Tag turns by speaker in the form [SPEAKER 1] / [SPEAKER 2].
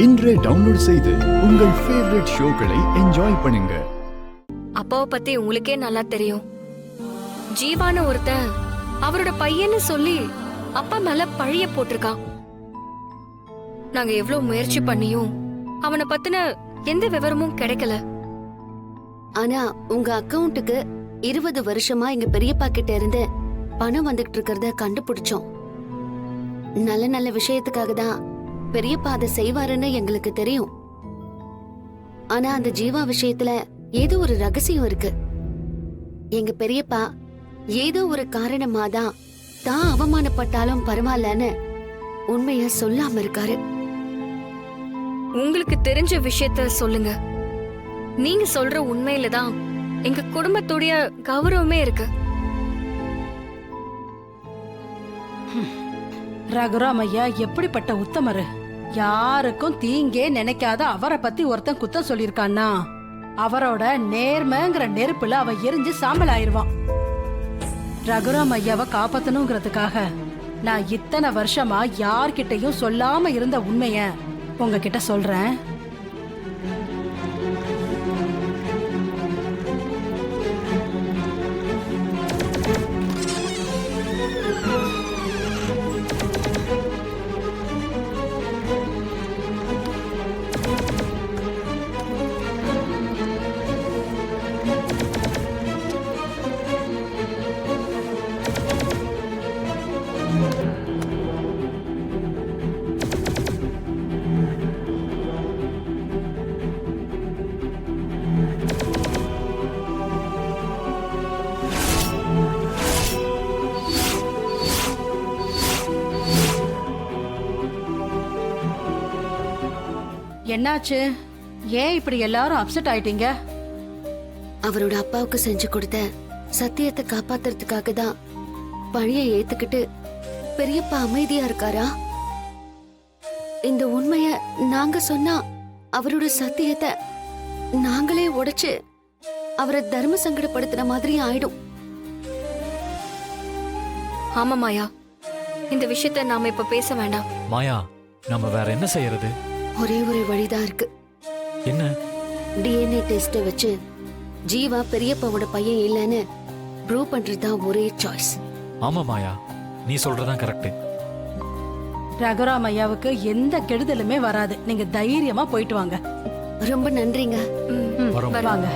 [SPEAKER 1] இன்றே டவுன்லோட் செய்து உங்கள் ஃபேவரட் ஷோக்களை என்ஜாய் பண்ணுங்க.
[SPEAKER 2] அப்பாவை பத்தி உங்களுக்கே நல்லா தெரியும். ஜீவான ஒருத்தன் அவரோட பையன்னு சொல்லி அப்பா மேல பழிய போட்டிருக்கான். நாங்க எவ்வளவு முயற்சி பண்ணியும் அவனை பத்தின எந்த விவரமும் கிடைக்கல.
[SPEAKER 3] ஆனா உங்க அக்கவுண்ட்டுக்கு 20 வருஷமா எங்க பெரியப்பா கிட்ட இருந்து பணம் வந்துகிட்டு இருக்கிறத கண்டுபிடிச்சோம். நல்ல நல்ல விஷயத்துக்காக தான் பெரியப்பா அதை செய்வாருன்னு எங்களுக்கு தெரியும். ஆனா அந்த ஜீவா விஷயத்துல ஏதோ ஒரு ரகசியம் இருக்கு. எங்க பெரியப்பா ஏதோ ஒரு காரணமா தான் அவமானப்பட்டாலும் பரவாயில்லன்னு உண்மைய சொல்லாம இருக்காரு.
[SPEAKER 2] உங்களுக்கு தெரிஞ்ச விஷயத்த சொல்லுங்க. நீங்க சொல்ற உண்மையில தான் எங்க குடும்பத்துடைய கௌரவமே இருக்கு.
[SPEAKER 4] ரகுராம் ஐயா எப்படிப்பட்ட உத்தமரு. யாருக்கும் தீங்கே நினைக்காத அவரை பத்தி ஒருத்தன் குத்தம் சொல்லிருக்கான்னா அவரோட நேர்மைங்கிற நெருப்புல அவ எரிஞ்சு சாம்பல் ஆயிருவான். ரகுராம் ஐயாவை காப்பாத்தணுங்கிறதுக்காக நான் இத்தனை வருஷமா யார்கிட்டையும் சொல்லாம இருந்த உண்மைய உங்ககிட்ட சொல்றேன். என்னாச்சு? ஏன் இப்படி எல்லாரும் அப்செட் ஆயிட்டீங்க?
[SPEAKER 3] அவரோட அப்பாவுக்கு செஞ்சு கொடுத்த சத்தியத்தை காப்பாத்துறதுக்காக தான் பழிய ஏத்துக்கிட்டு பெரியப்பா அமைதியா இருக்காரா? இந்த உண்மைய நாங்க சொன்னா அவரோட சத்தியத்தை நாங்களே உடைச்சு அவரை தர்ம சங்கடப்படுத்துற மாதிரி ஆயிடும்.
[SPEAKER 2] ஆமா மாயா, இந்த விஷயத்த நாம இப்ப பேச வேண்டாம்.
[SPEAKER 5] மாயா, நம்ம வேற என்ன செய்யறது?
[SPEAKER 3] ஒரே ஒரு வழிதான் இருக்கு.
[SPEAKER 5] என்ன?
[SPEAKER 3] டிஎன்ஏ டெஸ்ட் வச்சு ஜீவா பெரியப்பாவோட பையன் இல்லைன்னு ப்ரூவ் பண்றதுதான் ஒரே சாய்ஸ்.
[SPEAKER 5] ஆமா மாயா, நீ சொல்றதான் கரெக்ட்.
[SPEAKER 4] ரகுராம் ஐயாவுக்கு எந்த கெடுதலுமே வராது. நீங்க தைரியமா போயிட்டு வாங்க.
[SPEAKER 3] ரொம்ப நன்றிங்க.
[SPEAKER 5] வரோம்.
[SPEAKER 4] வாங்க.